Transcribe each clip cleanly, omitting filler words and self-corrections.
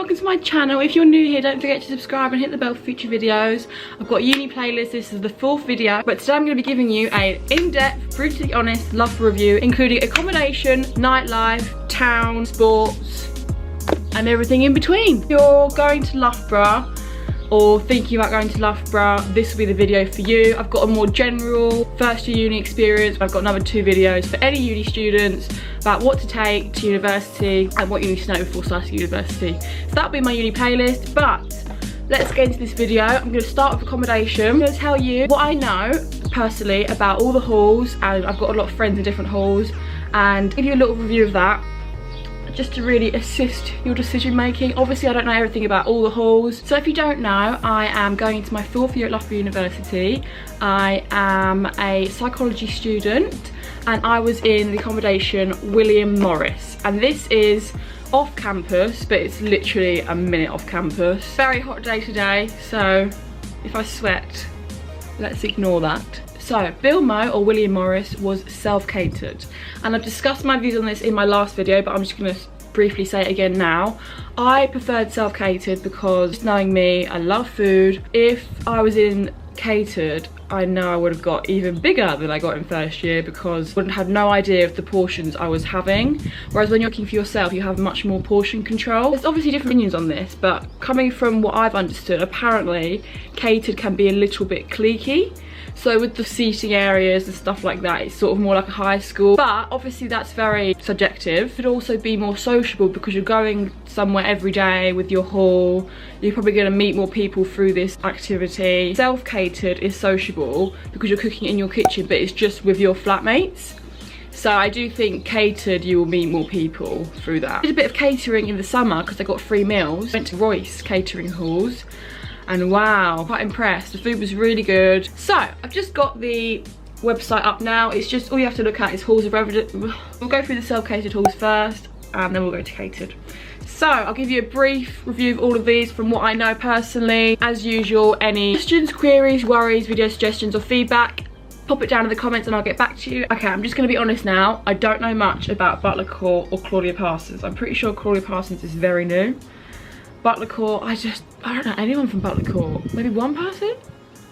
welcome to my channel. If you're new here, don't forget to subscribe and hit the bell for future videos. I've got a uni playlist. This is the 4th video, but today I'm going to be giving you an in-depth, brutally honest Loughborough review, including accommodation, nightlife, town, sports, and everything in between. If you're going to Loughborough or thinking about going to Loughborough, this will be the video for you. I've got a more general first year uni experience. I've got another 2 videos for any uni students about what to take to university and what you need to know before starting university. So that'll be my uni playlist, but let's get into this video. I'm going to start with accommodation. I'm going to tell you what I know personally about all the halls, and I've got a lot of friends in different halls, and give you a little review of that, just to really assist your decision making. Obviously I don't know everything about all the halls, so if you don't know, I am going into my 4th year at Loughborough University. I am a psychology student and I was in the accommodation William Morris, and this is off campus, but it's literally a minute off campus. Very hot day today, so if I sweat, let's ignore that. So, Bilmo, or William Morris, was self-catered. And I've discussed my views on this in my last video, but I'm just going to briefly say it again now. I preferred self-catered because, knowing me, I love food. If I was in catered, I know I would have got even bigger than I got in first year, because I wouldn't have no idea of the portions I was having. Whereas when you're cooking for yourself, you have much more portion control. There's obviously different opinions on this, but coming from what I've understood, apparently catered can be a little bit cliquey. So with the seating areas and stuff like that, it's sort of more like a high school. But obviously that's very subjective. It could also be more sociable because you're going somewhere every day with your hall. You're probably going to meet more people through this activity. Self-catered is sociable because you're cooking in your kitchen, but it's just with your flatmates. So I do think catered, you will meet more people through that. I did a bit of catering in the summer because I got free meals. Went to Royce catering halls. And wow, quite impressed. The food was really good. So I've just got the website up now. It's just, all you have to look at is halls of residence. We'll go through the self-catered halls first, and then we'll go to catered. So I'll give you a brief review of all of these from what I know personally. As usual, any questions, queries, worries, video suggestions or feedback, pop it down in the comments and I'll get back to you. Okay, I'm just gonna be honest now. I don't know much about Butler Court or Claudia Parsons. I'm pretty sure Claudia Parsons is very new. Butler Court, I don't know anyone from Butler Court. Maybe one person?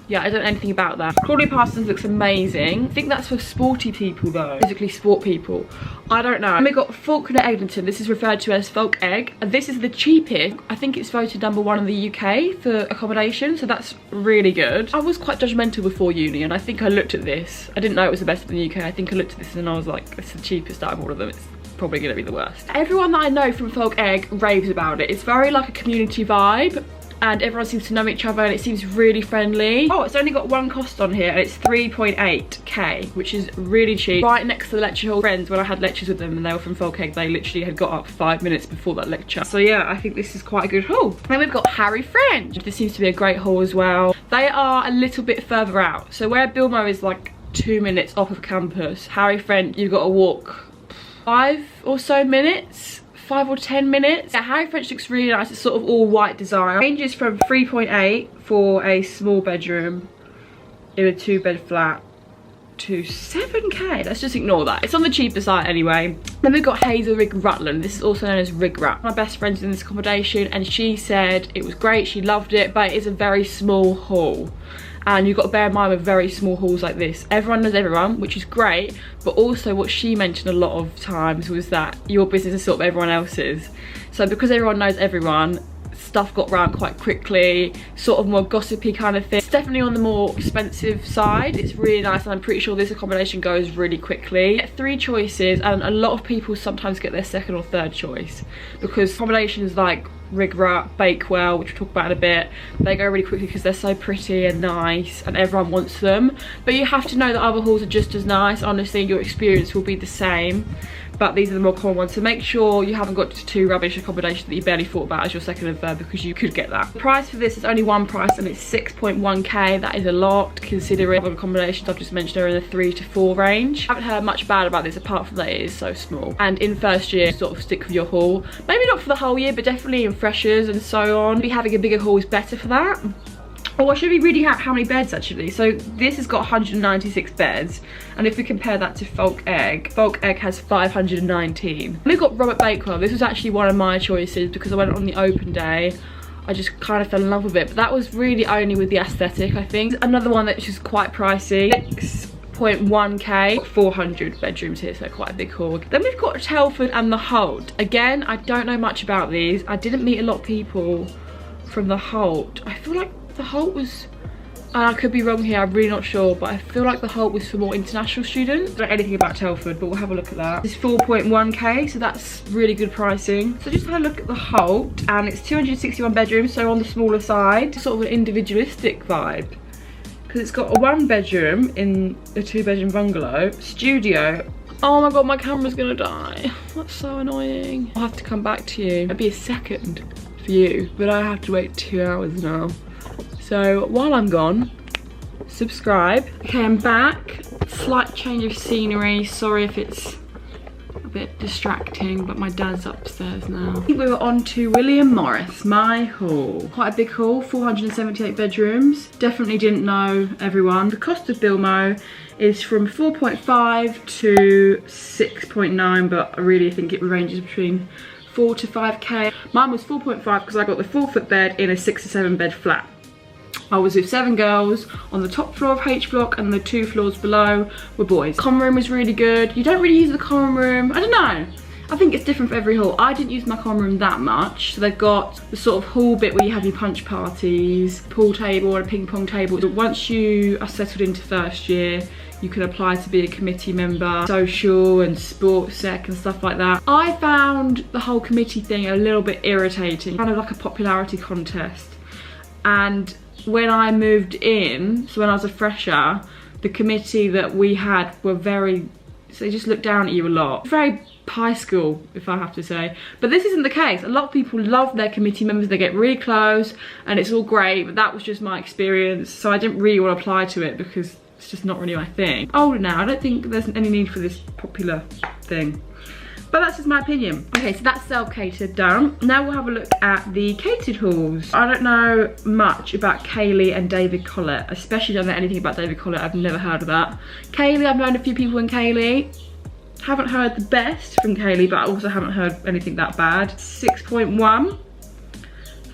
Yeah, I don't know anything about that. Claudia Parsons looks amazing. I think that's for sporty people though. Physically sport people. I don't know. And we got falkner Eggington. This is referred to as folk egg. And this is the cheapest. I think it's voted #1 in the UK for accommodation, so that's really good. I was quite judgmental before uni, and I think I looked at this. I didn't know it was the best in the UK. I think I looked at this and I was like, it's the cheapest out of all of them. It's probably gonna be the worst. Everyone that I know from folk egg raves about it. It's very like a community vibe, and everyone seems to know each other, and it seems really friendly. Oh, it's only got one cost on here, and it's 3.8k, which is really cheap. Right next to the lecture hall. Friends, when I had lectures with them and they were from folk egg, they literally had got up 5 minutes before that lecture. So yeah, I think this is quite a good hall. Then we've got Harry French. This seems to be a great hall as well. They are a little bit further out. So where Bilmo is like 2 minutes off of campus, Harry French, you've got to walk 5 or so minutes, 5 or 10 minutes. Yeah, Harry French looks really nice. It's sort of all white design. Ranges from 3.8 for a small bedroom in a 2-bed flat to 7k. Let's just ignore that. It's on the cheaper side anyway. Then we've got hazlerigg Rutland. This is also known as Rig Rat. My best friend's in this accommodation and she said it was great, she loved it, but it is a very small hall. And you've got to bear in mind with very small halls like this, everyone knows everyone, which is great, but also what she mentioned a lot of times was that your business is sort of everyone else's. So because everyone knows everyone, stuff got round quite quickly, sort of more gossipy kind of thing. It's definitely on the more expensive side. It's really nice, and I'm pretty sure this accommodation goes really quickly. You get 3 choices, and a lot of people sometimes get their 2nd or 3rd choice, because accommodations like Rig Rat, Bakewell, which we'll talk about in a bit, they go really quickly because they're so pretty and nice and everyone wants them. But you have to know that other halls are just as nice. Honestly, your experience will be the same, but these are the more common ones. So make sure you haven't got 2 rubbish accommodations that you barely thought about as your 2nd and 3rd, because you could get that. The price for this is only one price, and it's 6.1k. That is a lot considering other accommodations I've just mentioned are in the 3 to 4 range. I haven't heard much bad about this apart from that it is so small. And in first year, sort of stick with your hall. Maybe not for the whole year, but definitely in freshers and so on. Maybe having a bigger hall is better for that. Oh, I should be reading out how many beds actually. So this has got 196 beds, and if we compare that to Falk Egg has 519. We've got Robert Bakewell. This was actually one of my choices because I went on the open day. I just kind of fell in love with it, but that was really only with the aesthetic, I think. Another one that's just quite pricey, 6.1k, 400 bedrooms here, so quite a big haul. Then we've got Telford and the Holt. Again, I don't know much about these. I didn't meet a lot of people from the Holt. I feel like the Holt was, and I could be wrong here, I'm really not sure, but I feel like the Holt was for more international students. I don't know anything about Telford, but we'll have a look at that. It's 4.1k, so that's really good pricing. So just had a look at the Holt, and it's 261 bedrooms, so on the smaller side. Sort of an individualistic vibe, because it's got a 1 bedroom in a 2 bedroom bungalow, studio. Oh my god, my camera's gonna die. That's so annoying. I'll have to come back to you. It'll be a second for you, but I have to wait 2 hours now. So while I'm gone, subscribe. Okay, I'm back. Slight change of scenery. Sorry if it's a bit distracting, but my dad's upstairs now. I think we were on to William Morris, my hall. Quite a big hall, 478 bedrooms. Definitely didn't know everyone. The cost of Bilmo is from 4.5 to 6.9, but I really think it ranges between 4 to 5k. Mine was 4.5 because I got the 4-foot bed in a 6 to 7 bed flat. I was with 7 girls on the top floor of H block, and the 2 floors below were boys. Common room was really good. You don't really use the common room. I don't know. I think it's different for every hall. I didn't use my common room that much. So they've got the sort of hall bit where you have your punch parties, pool table and a ping pong table. But once you are settled into first year, you can apply to be a committee member, social and sports sec and stuff like that. I found the whole committee thing a little bit irritating, kind of like a popularity contest. And when I moved in, so when I was a fresher, the committee that we had were very, so they just looked down at you a lot. Very high school, if I have to say. But this isn't the case. A lot of people love their committee members, they get really close and it's all great, but that was just my experience. So I didn't really want to apply to it because it's just not really my thing. Older now, I don't think there's any need for this popular thing. But that's just my opinion. Okay, so that's Self Catered done. Now we'll have a look at the catered halls. I don't know much about Cayley and David Collett, especially don't know anything about David Collett. I've never heard of that. Cayley, I've known a few people in Cayley. Haven't heard the best from Cayley, but I also haven't heard anything that bad. 6.1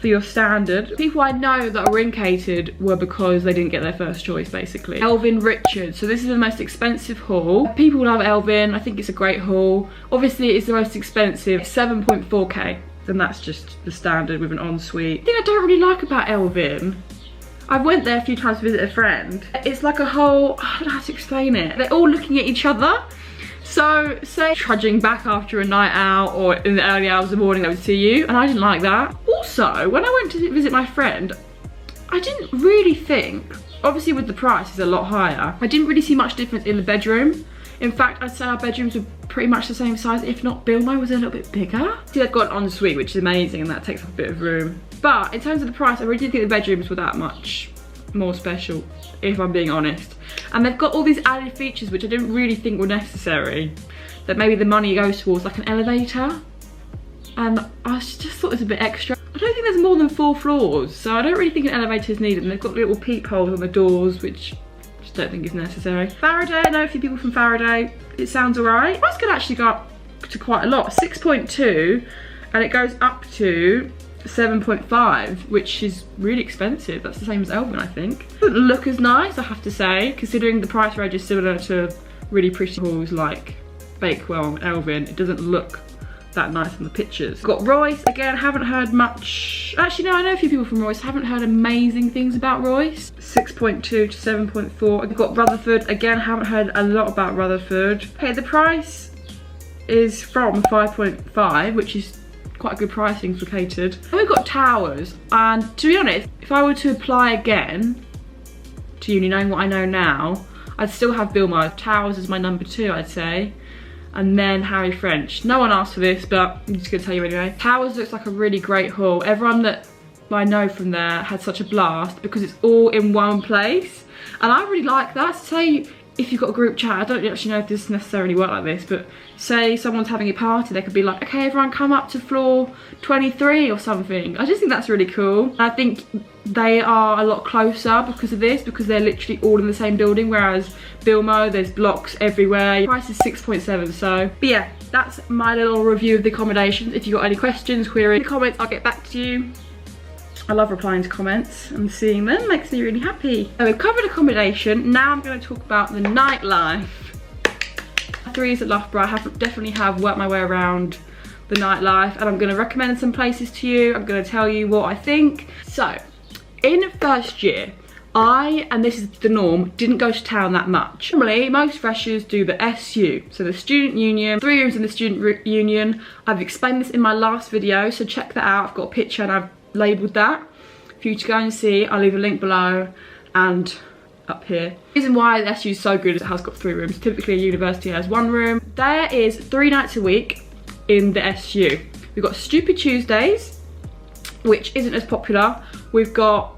for your standard. People I know that are in catered were because they didn't get their first choice, basically. Elvyn Richard, so this is the most expensive hall. People love Elvyn, I think it's a great hall. Obviously it's the most expensive, 7.4k, and that's just the standard with an ensuite. The thing I don't really like about Elvyn, I went there a few times to visit a friend. It's like a whole, I don't know how to explain it. They're all looking at each other. So, say trudging back after a night out or in the early hours of the morning, they would see you, and I didn't like that. Also, when I went to visit my friend, I didn't really think, obviously with the price it's a lot higher, I didn't really see much difference in the bedroom. In fact, I'd say our bedrooms were pretty much the same size, if not Bilmo was a little bit bigger. See, they've got an ensuite, which is amazing, and that takes up a bit of room. But in terms of the price, I really didn't think the bedrooms were that much more special, if I'm being honest. And they've got all these added features which I didn't really think were necessary, that maybe the money goes towards, like an elevator, and I just thought it was a bit extra. I don't think there's more than 4 floors, so I don't really think an elevator is needed, and they've got little peepholes on the doors which I just don't think is necessary. Faraday, I know a few people from Faraday, it sounds alright. Price could actually go up to quite a lot, 6.2, and it goes up to 7.5, which is really expensive. That's the same as Elvyn, I think. Doesn't look as nice, I have to say, considering the price range is similar to really pretty halls like Bakewell and Elvyn. It doesn't look that nice in the pictures. Got Royce, again, haven't heard much. Actually, no, I know a few people from Royce, haven't heard amazing things about Royce. 6.2 to 7.4. I've got Rutherford, again, haven't heard a lot about Rutherford. Okay, the price is from 5.5, which is quite a good pricing for catered. And we've got Towers, and to be honest, if I were to apply again to uni, knowing what I know now, I'd still have Bilmo. Towers is my number 2, I'd say, and then Harry French. No one asked for this, but I'm just gonna tell you anyway. Towers looks like a really great hall. Everyone that I know from there had such a blast because it's all in one place, and I really like that. So if you've got a group chat, I don't actually know if this necessarily works like this, but say someone's having a party, they could be like, okay, everyone come up to floor 23 or something. I just think that's really cool. I think they are a lot closer because of this, because they're literally all in the same building, whereas Bilmo, there's blocks everywhere. Price is 6.7, so. But yeah, that's my little review of the accommodation. If you've got any questions, queries, comments, I'll get back to you. I love replying to comments and seeing them, makes me really happy. So we've covered accommodation, now I'm going to talk about the nightlife. 3 years at Loughborough, I definitely have worked my way around the nightlife, and I'm going to recommend some places to you. I'm going to tell you what I think. So, in first year, and this is the norm, didn't go to town that much. Normally, most freshers do the SU, so the student union, 3 rooms in the student union. I've explained this in my last video, so check that out. I've got a picture and I've labelled that for you to go and see. I'll leave a link below and up here. The reason why the SU is so good is it has got 3 rooms. Typically a university has 1 room. There is 3 nights a week in the SU. We've got Stupid Tuesdays, which isn't as popular. We've got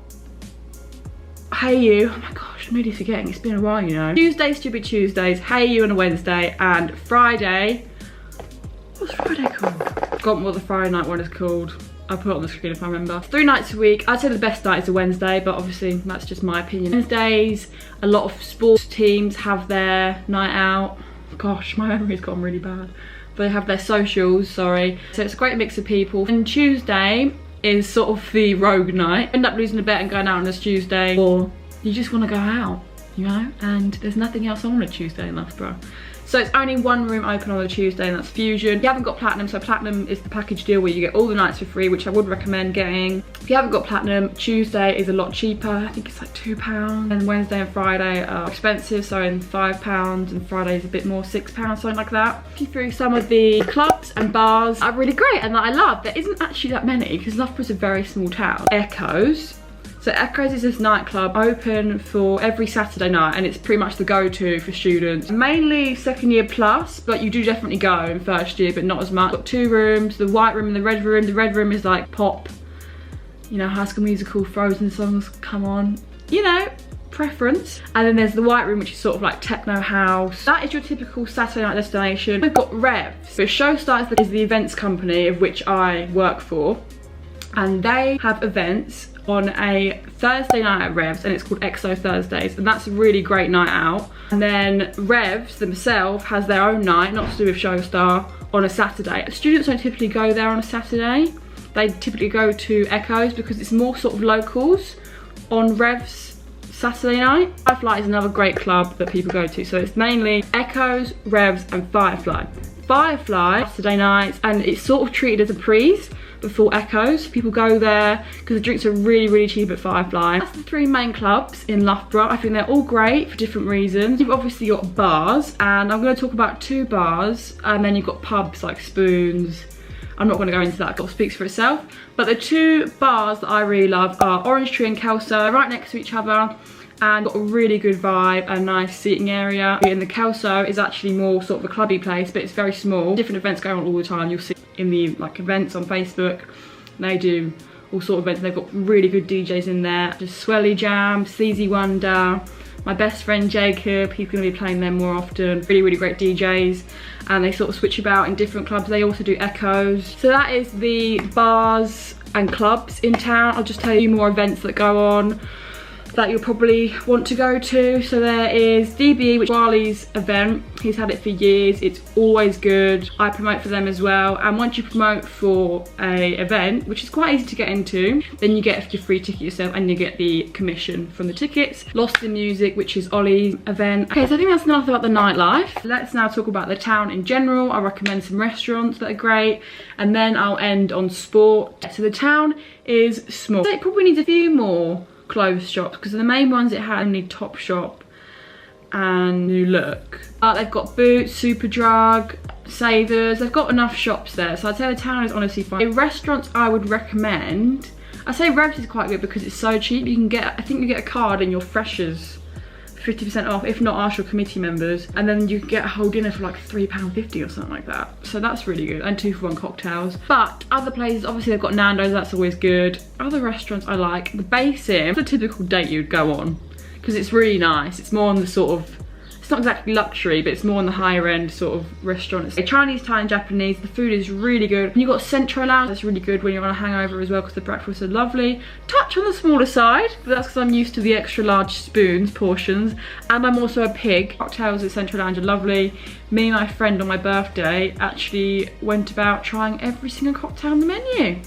Hey You, oh my gosh, I'm really forgetting, it's been a while, you know. Tuesday, Stupid Tuesdays, Hey You on a Wednesday, and Friday, what's Friday called? I've forgotten what the Friday night one is called. I'll put it on the screen if I remember. 3 nights a week. I'd say the best night is a Wednesday, but obviously that's just my opinion. Wednesdays, a lot of sports teams have their night out. Gosh, my memory's gotten really bad. They have their socials, sorry. So it's a great mix of people. And Tuesday is sort of the rogue night. End up losing a bet and going out on this Tuesday, or you just want to go out, you know? And there's nothing else on a Tuesday in Loughborough. So it's only 1 room open on a Tuesday, and that's Fusion. You haven't got Platinum, so Platinum is the package deal where you get all the nights for free, which I would recommend getting. If you haven't got Platinum, Tuesday is a lot cheaper. I think it's like £2. And Wednesday and Friday are expensive, so in £5, and Friday is a bit more, £6, something like that. Through some of the clubs and bars are really great and that I love. There isn't actually that many because Loughborough's a very small town. Echoes. So Echoes is this nightclub open for every Saturday night, and it's pretty much the go-to for students. Mainly 2nd year plus, but you do definitely go in 1st year, but not as much. Got 2 rooms, the white room and the red room. The red room is like pop, you know, High School Musical, Frozen songs come on, you know, preference. And then there's the white room, which is sort of like techno house. That is your typical Saturday night destination. We've got Revs. So Show Starts is the events company of which I work for, and they have events on a Thursday night at Revs, and it's called EXO Thursdays, and that's a really great night out. And then Revs themselves has their own night, not to do with Showstar, on a Saturday. Students don't typically go there on a Saturday. They typically go to Echoes because it's more sort of locals on Revs Saturday night. Firefly is another great club that people go to, so it's mainly Echoes, Revs and Firefly. Firefly Saturday nights, and it's sort of treated as a prees before Echoes. People go there because the drinks are really, really cheap at Firefly. That's the 3 main clubs in Loughborough. I think they're all great for different reasons. You've obviously got bars, and I'm going to talk about 2 bars, and then you've got pubs like Spoons. I'm not going to go into that, it speaks for itself. But the 2 bars that I really love are Orange Tree and Kelso. They're right next to each other and got a really good vibe and nice seating area. And the Kelso is actually more sort of a clubby place, but it's very small. Different events going on all the time. You'll see in the like events on Facebook, they do all sort of events. They've got really good DJs in there. Just Swelly Jam, CZ Wonder, my best friend Jacob, he's going to be playing them more often. Really, really great DJs, and they sort of switch about in different clubs. They also do Echoes. So that is the bars and clubs in town. I'll just tell you more events that go on that you'll probably want to go to. So there is DBE, which is Charlie's event. He's had it for years. It's always good. I promote for them as well. And once you promote for a event, which is quite easy to get into, then you get your free ticket yourself and you get the commission from the tickets. Lost in Music, which is Ollie's event. Okay, so I think that's enough about the nightlife. Let's now talk about the town in general. I recommend some restaurants that are great, and then I'll end on sport. So the town is small. So it probably needs a few more clothes shops, because the main ones it had only Topshop and New Look. They've got Boots, Superdrug, Savers. They've got enough shops there, so I'd say the town is honestly fine. The restaurants I would recommend, I say Revs is quite good because it's so cheap. You can get, I think you get a card and your freshers 50% off, if not ask your committee members, and then you can get a whole dinner for like £3.50 or something like that. So that's really good, and 2-for-1 cocktails. But other places, obviously they've got Nando's, that's always good. Other restaurants I like, the Basin, it's a typical date you'd go on, because it's really nice. It's more on the sort of it's not exactly luxury, but it's more on the higher end sort of restaurant. It's Chinese, Thai and Japanese. The food is really good. And you've got Centro Lounge, that's really good when you're on a hangover as well, because the breakfasts are lovely. Touch on the smaller side, but that's because I'm used to the extra large spoons, portions, and I'm also a pig. Cocktails at Centro Lounge are lovely. Me and my friend on my birthday actually went about trying every single cocktail on the menu.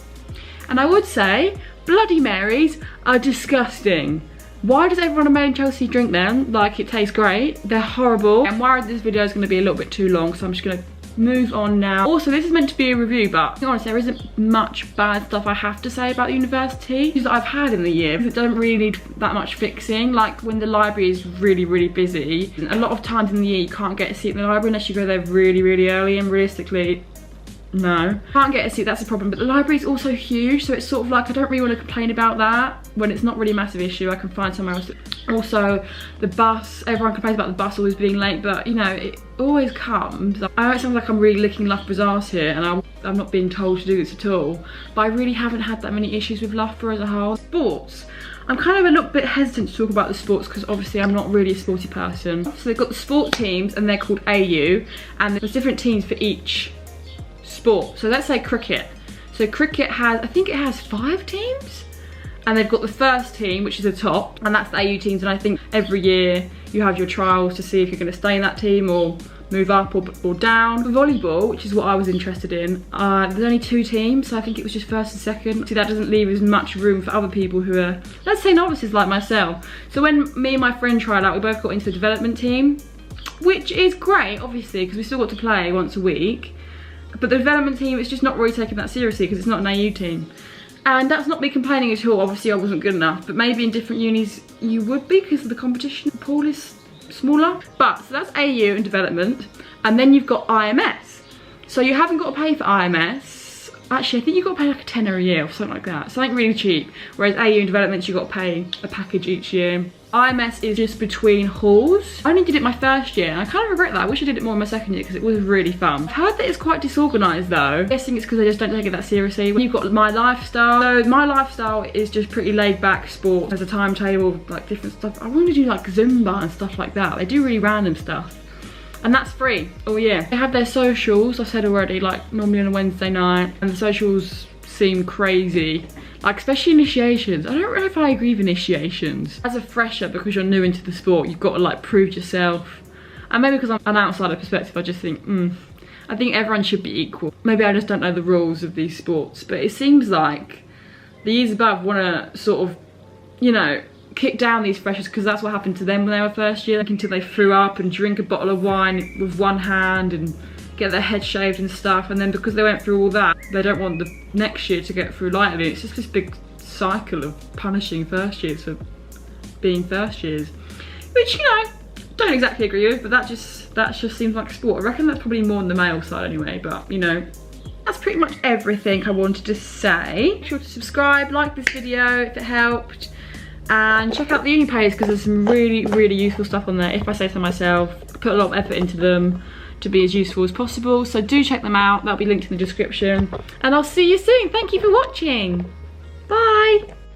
And I would say, Bloody Marys are disgusting. Why does everyone in Made in Chelsea drink them? Like, it tastes great. They're horrible. I'm worried this video is going to be a little bit too long, so I'm just going to move on now. Also, this is meant to be a review, but to be honest, there isn't much bad stuff I have to say about the university that I've had in the year. It doesn't really need that much fixing. Like, when the library is really, really busy, a lot of times in the year you can't get a seat in the library unless you go there really, really early, and realistically, no. Can't get a seat, that's a problem. But the library is also huge, so it's sort of like, I don't really want to complain about that. When it's not really a massive issue, I can find somewhere else. Also, the bus, everyone complains about the bus always being late, but you know, it always comes. I know it sounds like I'm really licking Loughborough's arse here, and I'm not being told to do this at all, but I really haven't had that many issues with Loughborough as a whole. Sports. I'm kind of a little bit hesitant to talk about the sports because obviously I'm not really a sporty person. So they've got the sport teams, and they're called AU, and there's different teams for each sport. So let's say cricket. So cricket has, I think it has 5 teams, and they've got the first team, which is the top, and that's the AU teams. And I think every year you have your trials to see if you're going to stay in that team or move up or down. For volleyball, which is what I was interested in, there's only 2 teams, so I think it was just first and second. See, that doesn't leave as much room for other people who are, let's say, novices like myself. So when me and my friend tried out, we both got into the development team, which is great, obviously, because we still got to play once a week. But the development team is just not really taken that seriously because it's not an AU team. And that's not me complaining at all. Obviously I wasn't good enough, but maybe in different unis you would be because the competition pool is smaller. But, so that's AU and development. And then you've got IMS. So you haven't got to pay for IMS. Actually, I think you've got to pay like a tenner a year or something like that. Something really cheap. Whereas AU and development, you've got to pay a package each year. IMS is just between halls. I only did it my first year, and I kind of regret that. I wish I did it more in my second year because it was really fun. I've heard that it's quite disorganised though. I'm guessing it's because they just don't take it that seriously. When you've got My Lifestyle. So My Lifestyle is just pretty laid back sport. There's a timetable, like different stuff. I want to do like Zumba and stuff like that. They do really random stuff. And that's free all year. They have their socials, I've said already, like normally on a Wednesday night. And the socials seem crazy. Like, especially initiations. I don't know if I agree with initiations. As a fresher, because you're new into the sport, you've got to like prove yourself. And maybe because I'm an outsider perspective, I just think, I think everyone should be equal. Maybe I just don't know the rules of these sports, but it seems like the years above want to sort of, you know, kick down these freshers because that's what happened to them when they were first year, like, until they threw up and drink a bottle of wine with one hand and get their head shaved and stuff, and then because they went through all that, they don't want the next year to get through lightly. It's just this big cycle of punishing first years for being first years, which, you know, don't exactly agree with, but that just seems like sport. I reckon that's probably more on the male side anyway, but you know, that's pretty much everything I wanted to say. Make sure to subscribe, like this video if it helped, and check out the uni page because there's some really, really useful stuff on there. If I say so myself, I put a lot of effort into them to be as useful as possible, so do check them out. That'll be linked in the description, and I'll see you soon. Thank you for watching. Bye.